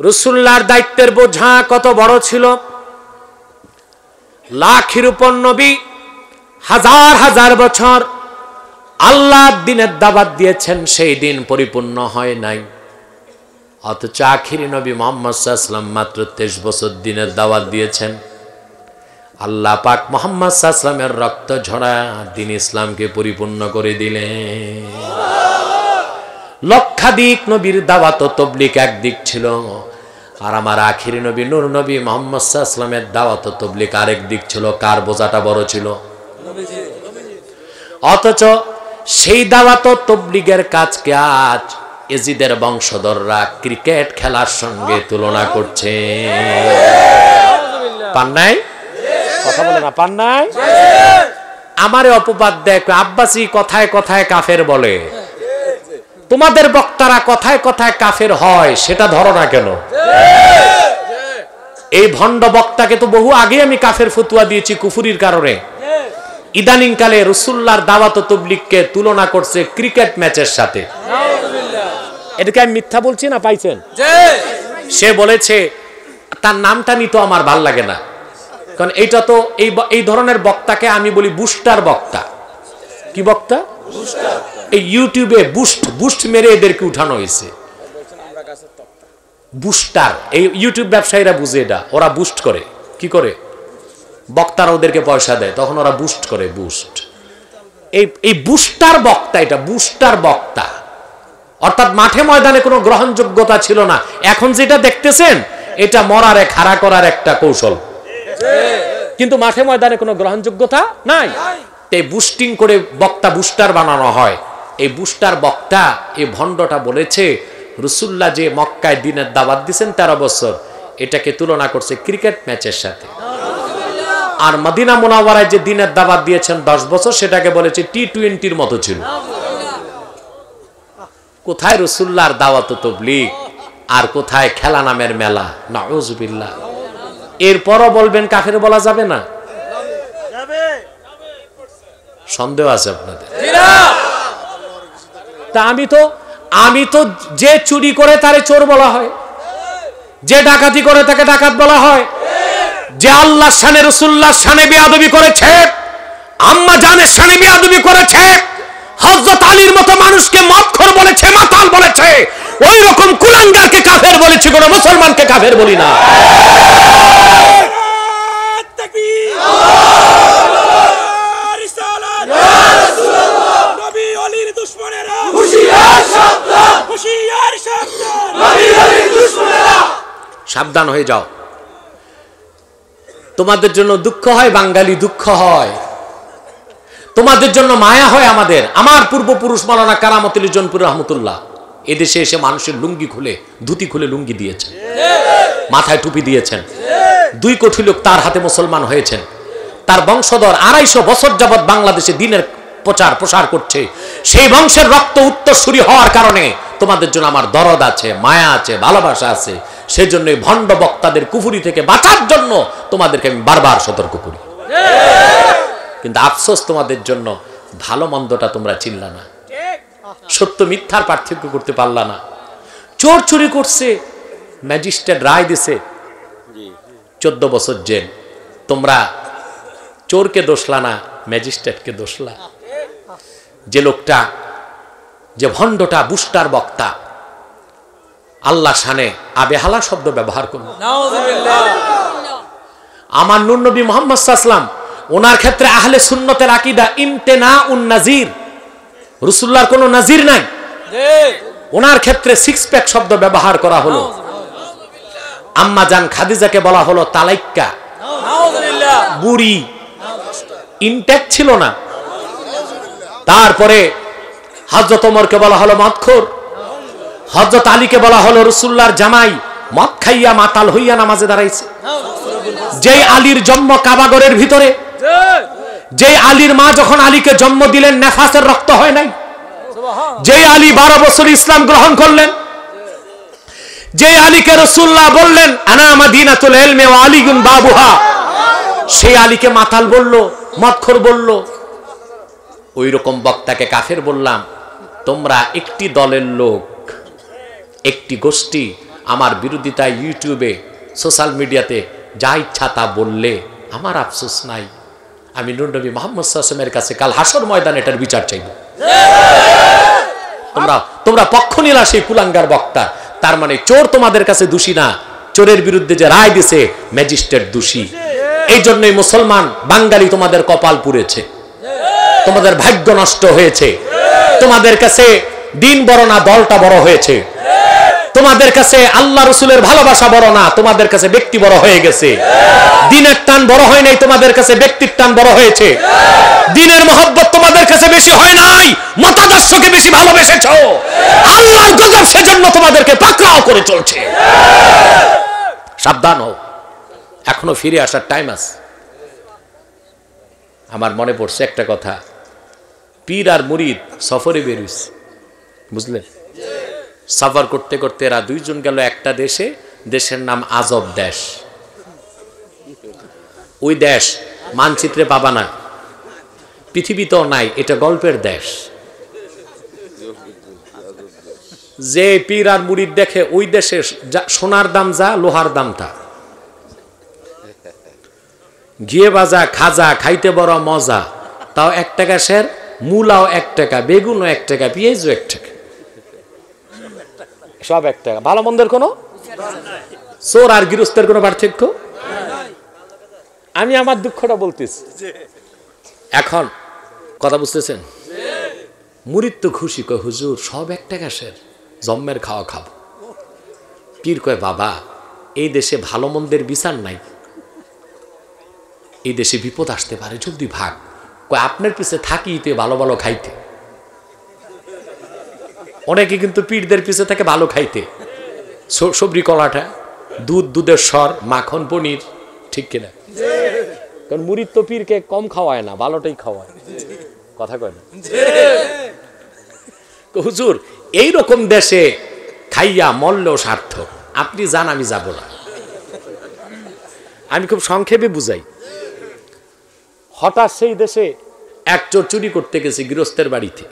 রাসূলুল্লাহর দায়িত্বের বোঝা কত বড় ছিল। লাখের উপর নবী, হাজার হাজার বছর আল্লাহর দ্বীনের দাওয়াত দিয়েছেন, সেই দিন পরিপূর্ণ হয় নাই। অথচ আখিরি নবী মুহাম্মদ সাল্লাল্লাহু আলাইহি ওয়াসাল্লাম মাত্র 23 বছর দ্বীনের দাওয়াত দিয়েছেন। আল্লাহ পাক মুহাম্মদ সাল্লাল্লাহু আলাইহি ওয়াসাল্লামের রক্ত ঝরা দ্বীন ইসলামকে পরিপূর্ণ করে দিলেন। লক্ষাধিক নবীর দাওয়াত ও তাবলীগ একদিক ছিল, আর আমার আখিরি নবী নূর নবী মুহাম্মদ সাল্লাল্লাহু আলাইহি ওয়াসাল্লামের দাওয়াত ও তাবলীগ আরেক দিক ছিল। কার বোঝাটা বড় ছিল? অথচ সেই দাওয়াত ও তাবলীগের কাজকে আজ এজিদের বংশধররা ক্রিকেট খেলার সঙ্গে তুলনা করছে। পান নাই? কথা বলে না, পান নাই? আমারে অপবাদ দেয়, আব্বাসী কথায় কথায় কাফের বলে। তোমাদের বক্তারা কথায় কথায় কাফের হয়, সেটা ধরো না কেন? এই ভণ্ড বক্তাকে তো বহু আগে আমি কাফের ফতুয়া দিয়েছি কুফুরির কারণে। ইদানিং কালে রাসূলুল্লাহর দাওয়াত ও তাবলীগকে তুলনা করছে ক্রিকেট ম্যাচের সাথে। এটাকে আমি মিথ্যা বলছি না? পাইছেন? সে বলেছে, তার নামটা নিতে আমার ভাল লাগে না, কারণ এইটা তো এই ধরনের বক্তাকে আমি বলি বুস্টার বক্তা। কি বক্তা? এই ইউটিউবে বুস্ট মেরে এদেরকে উঠানো হয়েছে। বুস্টার, এই ইউটিউব ব্যবসায়ীরা বুঝে এটা, ওরা বুস্ট করে। কি করে? বক্তারা ওদেরকে পয়সা দেয়, তখন ওরা বুস্ট করে। বুস্ট, এই বুস্টার বক্তা, এটা বুস্টার বক্তা। অর্থাৎ মাঠে ময়দানে কোনো গ্রহণযোগ্যতা ছিল না। এখন যেটা দেখতেছেন এটা মরারে খাড়া করার একটা কৌশল, কিন্তু মাঠে ময়দানে কোনো গ্রহণযোগ্যতা নাই। এই বুস্টিং করে বক্তা বুস্টার বানানো হয়। এই বুস্টার বক্তা, এই ভণ্ডটা বলেছে রাসূলুল্লাহ যে মক্কায় দ্বীনের দাওয়াত দিয়েছেন 13 বছর, এটাকে তুলনা করছে ক্রিকেট ম্যাচের সাথে। আর মদিনা মুনাওয়ারায় যে দ্বীনের দাওয়াত দিয়েছেন 10 বছর, সেটাকে বলেছে টি-20-র মতো ছিল। কোথায় রাসূলুল্লাহর দাওয়াত ও তাবলীগ, আর কোথায় খেলা নামের মেলা? নাউযুবিল্লাহ। এরপরও বলবেন কাফের বলা যাবে না? সন্দেহ আছে আপনাদের? তা আমি তো যে চুরি করে তারে চোর বলা হয়, যে ডাকাতি করে তাকে ডাকাত বলা হয়, যে আল্লাহর শানে রাসূলুল্লাহর শানে বেয়াদবি করেছে, আম্মা জানের শানে বেয়াদবি করেছে, হযরত আলীর মতো মানুষকে মদখোর বলেছে, মাতাল বলেছে, ওই রকম কুলাঙ্গারকে কাফের বলেছে, কোন মুসলমানকে কাফের বলি না। সাবধান হয়ে যাও। তোমাদের জন্য দুঃখ হয়, বাঙালি দুঃখ হয়, তোমাদের জন্য মায়া হয় আমাদের। আমার পূর্বপুরুষ মাওলানা কারামতুল জনপুর রহমতুল্লাহ এদেশে এসে মানুষের লুঙ্গি খুলে, ধুতি খুলে লুঙ্গি দিয়েছেন, মাথায় টুপি দিয়েছেন। 2 কোটি লোক তার হাতে মুসলমান হয়েছেন। তার বংশধর 250 বছর যাবৎ বাংলাদেশে দ্বীনের প্রচার প্রসার করছে। সেই বংশের রক্ত উত্তরসূরি হওয়ার কারণে তোমাদের জন্য আমার দরদ আছে, মায়া আছে, ভালোবাসা আছে। সেজন্য ভণ্ড বক্তাদের কুফুরি থেকে বাঁচার জন্য তোমাদেরকে আমি বারবার সতর্ক করি। কিন্তু আফসোস তোমাদের জন্য, ভালো মন্দটা তোমরা চিনলা না, সত্য মিথ্যার পার্থক্য করতে পারলা না। চোর চুরি করছে, ম্যাজিস্ট্রেট রায় দিছে 14 বছর জেল। তোমরা চোরকে দোষলা না, ম্যাজিস্ট্রেটকে দোষলা। যে লোকটা, যে ভণ্ডটা, বুস্টার বক্তা, আল্লাহ শানে আবেহালা শব্দ ব্যবহার করল। আমার নূর নবী মুহাম্মদ সাল্লাল্লাহু আলাইহি ওয়াসাল্লাম, ওনার ক্ষেত্রে আহলে সুন্নতের আকীদা ইমতিনাউন নাজির। রাসূলুল্লাহর কোনো নাজির নাই, ওনার ক্ষেত্রে 6 প্যাক শব্দ ব্যবহার করা হলো। আম্মা জান খাদিজাকে বলা হলো তালাইক্কা, বুড়ি, ইনটেক ছিল না। তারপরে হযরত ওমরকে বলা হলো মদখোর, হযরত আলীকে বলা হলো রাসূলুল্লাহর জামাই, মদ খাইয়া মাতাল হইয়া নামাজে দাঁড়াইছে। যেই আলীর জন্ম কাবাগরের ভিতরে, যেই আলীর মা যখন আলীকে জন্ম দিলেন নেফাসের রক্ত হয় নাই, যেই আলী 12 বছর ইসলাম গ্রহণ করলেন, যেই আলীকে রাসূলুল্লাহ বললেন আনা মাদিনাতুল ইলমি ওয়া আলীগুন বাবুহা, সেই আলীকে মাতাল বলল, মদখোর বলল। ওই রকম বক্তাকে কাফের বললাম। তোমরা একটি দলের লোক, একটি গোষ্ঠী, আমার বিরোধিতা ইউটিউবে সোশ্যাল মিডিয়াতে যা ইচ্ছা তা বললে আমার আফসোস নাই। আমি নূর নবী মুহাম্মদ সাল্লাল্লাহু আলাইহি ওয়াসাল্লামের কাছে কাল হাসর ময়দানে এটার বিচার চাইব। তোমরা পক্ষ নিলা সেই কুলাঙ্গার বক্তা। তার মানে চোর তোমাদের কাছে দোষী না, চোরের বিরুদ্ধে যে রায় দিছে ম্যাজিস্ট্রেট দোষী। এই জন্যই মুসলমান বাঙালি তোমাদের কপাল পুড়েছে, তোমাদের ভাগ্য নষ্ট হয়েছে। তোমাদের কাছে দিন বড় না, দলটা বড় হয়েছে। তোমাদের কাছে আল্লাহ রসুলের ভালোবাসা বড় না, তোমাদের কাছে ব্যক্তি বড় হয়ে গেছে। দিনের টান বড় হয় নাই, তোমাদের কাছে ব্যক্তির টান বড় হয়েছে। দিনের মহব্বত তোমাদের কাছে বেশি হয় নাই, মতাদর্শকে বেশি ভালোবেসেছ। আল্লাহর গজব সেজন্য তোমাদেরকে পাকড়াও করে চলছে। সাবধান হও, এখনো ফিরে আসার টাইম আছে। আমার মনে পড়ছে একটা কথা, পীর আর মুরিদ সফরে বেরিয়েছে, বুঝলেন? সফর করতে করতে এরা দুইজন গেল একটা দেশে, দেশের নাম আজব দেশ। ওই দেশ মানচিত্রে পাবা না, পৃথিবীতেও নাই, এটা গল্পের দেশ। যে পীর আর মুরিদ দেখে ওই দেশে সোনার দাম যা, লোহার দাম তা। ঘিয়ে ভাজা খাজা খাইতে বড় মজা, তাও 1 টাকা সের, মূলাও 1 টাকা, বেগুনও 1 টাকা, পেঁয়াজও 1 টাকা, সব 1 টাকা। ভালো মন্দের কোনো চোর আর গৃহস্থের কোনো পার্থক্য? আমি আমার দুঃখটা বলতেছি। এখন কথা বুঝতেছেন? মুরিদ তো খুশি, কয় হুজুর সব 1 টাকা সের, জম্মের খাওয়া খাবো। পীর কয় বাবা, এই দেশে ভালো মন্দের বিচার নাই, এই দেশে বিপদ আসতে পারে, জলদি ভাগ। কয় আপনার পিছে থাকিতে ভালো ভালো খাইতে। অনেকে কিন্তু পীরদের পিছে থাকে ভালো খাইতে, সবরি কলাটা, দুধের স্বর, মাখন পনির, ঠিক কিনা? কারণ মুরিদ তো পীরকে কম খাওয়ায় না, ভালোটাই খাওয়ায়। কথা কয় না? হুজুর এইরকম দেশে খাইয়া মরলেও সার্থক, আপনি যান, আমি যাব না। আমি খুব সংক্ষেপে বুঝাই। হঠাৎ সেই দেশে এক চোর চুরি করতে গেছে গৃহস্থের বাড়িতে।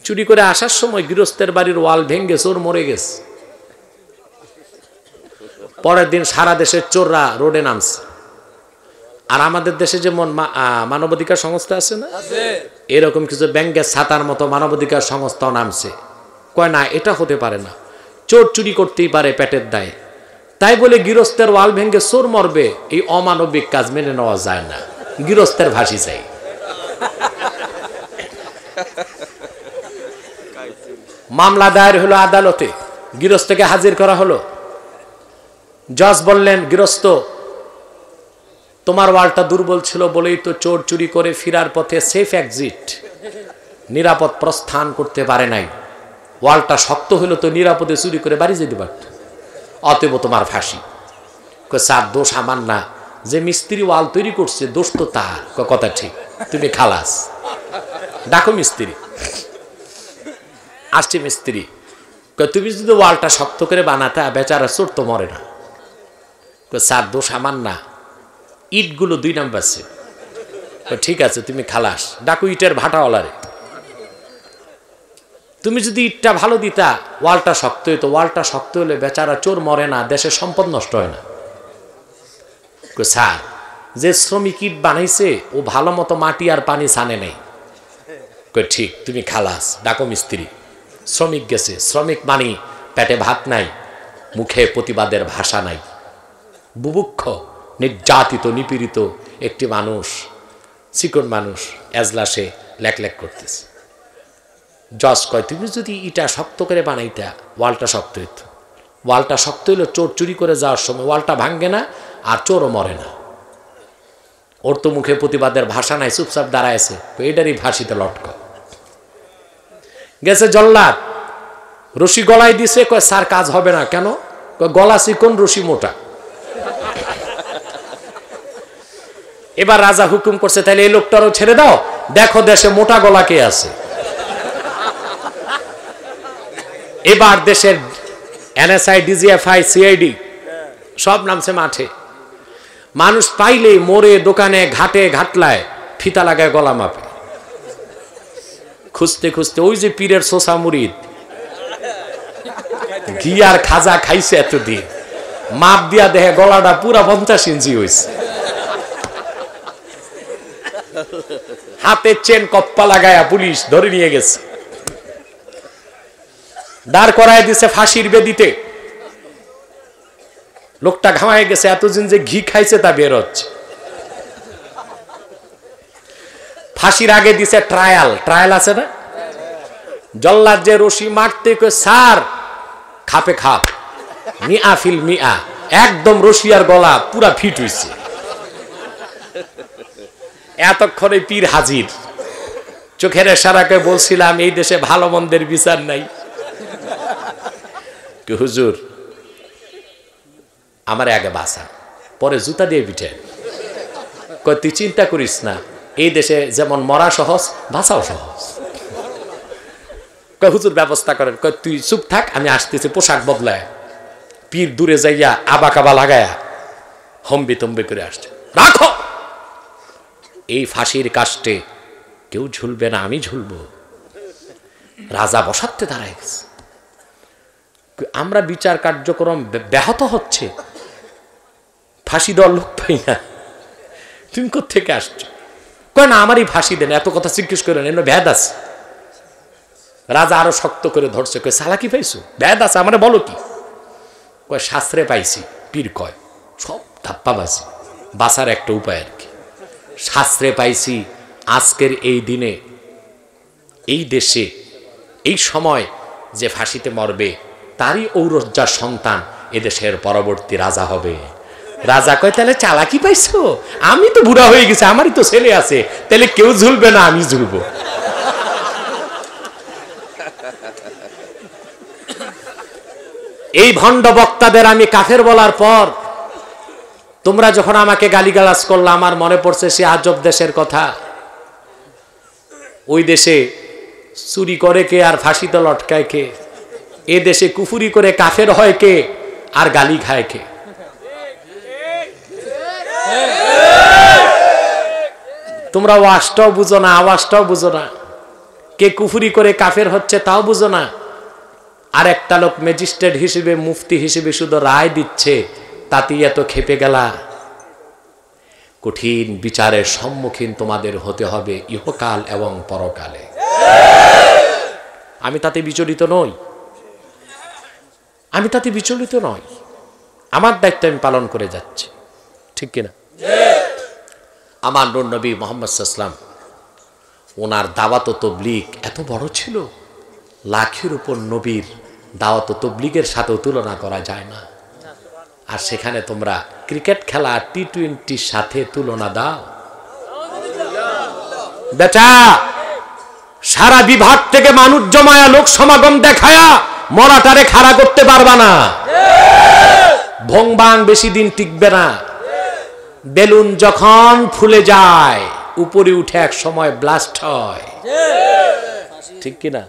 চুরি করে আসার সময় গৃহস্থের বাড়ির ওয়াল ভেঙে চোর মরে গেছে। পরের দিন সারা দেশের চোররা রোডে নামছে। আর আমাদের দেশে যেমন মানবাধিকার সংস্থা আছে না, এরকম কিছু ব্যাংকের ছাতার মতো মানবাধিকার সংস্থাও নামছে। কয় না, এটা হতে পারে না, চোর চুরি করতেই পারে পেটের দায়ে, তাই বলে গৃহস্থের ওয়াল ভেঙে চোর মরবে, এই অমানবিক কাজ মেনে নেওয়া যায় না, গৃহস্থের ফাঁসি চাই। মামলা দায়ের হলো আদালতে, গৃহস্থকে হাজির করা হলো। জজ বললেন, গৃহস্থ তোমার ওয়ালটা দুর্বল ছিল বলেই তো চোর চুরি করে ফিরার পথে সেফ এক্সিট, নিরাপদ প্রস্থান করতে পারে নাই। ওয়ালটা শক্ত হলো তো নিরাপদে চুরি করে বাড়ি যেতে পারত, অতএব তোমার ফাঁসি। স্যার দোষ আমার না, যে মিস্ত্রি ওয়াল তৈরি করছে দোষ তো তার। কথা ঠিক, তুমি খালাস, ডাকো মিস্ত্রি। আসছে মিস্ত্রি, তুমি যদি ওয়ালটা শক্ত করে বানাতে, বেচারা চোর তো মরে না। স্যার দোষ আমার না, ইটগুলো 2 নাম্বার আছে। ঠিক আছে তুমি খালাস, ডাকু ইটের ভাটাওয়ালারে। তুমি যদি ইটটা ভালো দিতা, ওয়ালটা শক্ত হইতো। ওয়ালটা শক্ত হলে বেচারা চোর মরে না, দেশের সম্পদ নষ্ট হয় না। স্যার যে শ্রমিক ইট বানাইছে ও ভালো মতো মাটি আর পানি ছানে নেই। ঠিক, তুমি খালাস, ডাকো মিস্ত্রি। শ্রমিক গেছে, শ্রমিক মানি পেটে ভাত নাই, মুখে প্রতিবাদের ভাষা নাই, বুভুক্ষ নির্যাতিত নিপীড়িত একটি মানুষ, চিকন মানুষ, এজলাসে লেক করতেছে। জজ কয়, তুমি যদি ইটা শক্ত করে বানাইতা, ওয়ালটা শক্ত হইত। ওয়ালটা শক্ত হইলে চোর চুরি করে যাওয়ার সময় ওয়ালটা ভাঙ্গে না, আর চোরও মরে না। ওর তো মুখে প্রতিবাদের ভাষা নাই, চুপচাপ দাঁড়ায় আছে, এটারই ফাঁসিতে লটক। গেছে জল্লাদ, রশি গলায় দিছে। কয় স্যার কাজ হবে না। কেন? গলা চিকন, রশি মোটা। এবার রাজা হুকুম করছে, তাহলে এই লোকটারও ছেড়ে দাও, দেখো দেশে মোটা গলা কে আছে। এবার দেশের NSI, DGFI, CID সব নামছে মাঠে। মানুষ পাইলেই মোড়ে, দোকানে, ঘাটে, ঘাটলায় ফিতা লাগায় গলা মাপে। খুঁজতে খুঁজতে ওই যে পীরের সোসা মুরিদ, ঘি আর খাজা খাইছে এতদিন, মাপ দিয়া দেখে গলাটা পুরা 50 ইঞ্চি হয়েছে। হাতে চেন কপ্পা লাগায়া পুলিশ ধরে নিয়ে গেছে, দাঁড় করায় দিছে ফাঁসির বেদিতে। লোকটা ঘামায় গেছে, এতদিন যে ঘি খাইছে তা বের হচ্ছে। ফাঁসির আগে দিছে ট্রায়াল, ট্রায়াল আছে না? জল্লাদ যে রশি মারতে কই স্যার খাপে খাপ, মিয়া ফিল মিয়া, একদম রশিয়ার গলা পুরা ফিট হইছে। এতক্ষণে পীর হাজির, চোখের ইশারাকে বলছিলাম এই দেশে ভালো মন্দের বিচার নাই। হুজুর আমার আগে বাসা, পরে জুতা দিয়ে পিঠে। কই তুই চিন্তা করিস না, এই দেশে যেমন মরা সহজ, বাঁচাও সহজ। কই হুজুর ব্যবস্থা করেন। কই তুই চুপ থাক, আমি আসতেছি পোশাক বদলায়। পীর দূরে যাইয়া আবা কাবা লাগায়া হম্বি তম্বি করে আসছে। রাখো, এই ফাঁসির কাষ্টে কেউ ঝুলবে না, আমি ঝুলবো। রাজা বসাতে দাঁড়ায় গেছে। আমরা বিচার কার্যক্রম ব্যাহত হচ্ছে, ফাঁসি দেওয়ার লোক পাই না, তুমি কোত্থেকে আসছো? কয় না আমারই ফাঁসি দেন, এত কথা জিজ্ঞেস করেন, এমন ভেদ আছে। রাজা আরো শক্ত করে ধরছে, কয় সালাকি পাইছো? ভেদ আছে, আমার বলো কি? কয় শাস্ত্রে পাইছি। পীর কয় সব ধাপ্পাবাজি, বাঁচার একটা উপায় আর কি। শাস্ত্রে পাইছি আজকের এই দিনে, এই দেশে, এই সময় যে ফাঁসিতে মরবে তারই ঔরজ্জার সন্তান এদেশের পরবর্তী রাজা হবে। রাজা কয় তাহলে চালাকি পাইছো? আমি তো বুড়া হয়ে গেছি, আমারই তো ছেলে আছে, তাহলে কেউ ঝুলবে না, আমি ঝুলবো। এই ভণ্ড বক্তাদের আমি কাফের বলার পর তোমরা যখন আমাকে গালিগালাজ করলে, আমার মনে পড়ছে সে আজব দেশের কথা। ওই দেশে চুরি করে কে আর ফাঁসিতে লটকায় কে? এ দেশে কুফুরি করে কাফের হয় কে আর গালি খায় কে? তোমরা ওয়াজটাও বুঝো না, আওয়াজটাও বুঝো না। কে কুফুরি করে কাফের হচ্ছে তাও বুঝো না। আর একটা লোক ম্যাজিস্ট্রেট হিসেবে, মুফতি হিসেবে শুধু রায় দিচ্ছে, তাতেই এত খেপে গেলা। কঠিন বিচারের সম্মুখীন তোমাদের হতে হবে ইহকাল এবং পরকালে। আমি তাতে বিচলিত নই, আমি তাতে বিচলিত নই। আমার দায়িত্ব আমি পালন করে যাচ্ছি, ঠিক কিনা? আমার নূর নবী মুহাম্মদ সাল্লাল্লাহু আলাইহি ওয়াসাল্লাম, ওনার দাওয়াত ও তাবলীগ এত বড় ছিল, লাখের উপর নবীর দাওয়াত ও তাবলীগের সাথেও তুলনা করা যায় না। আর সেখানে তোমরা ক্রিকেট খেলা টি-20 সাথে তুলনা দাও? বেটা, সারা বিভাগ থেকে মানুষ জমায়া, লোক সমাগম দেখায়া মরাটারে খাড়া করতে পারবা না। ভংবাং বেশি দিন টিকবে না। বেলুন যখন ফুলে যায় উপরে উঠে এক সময় ব্লাস্ট হয়, ঠিক কিনা?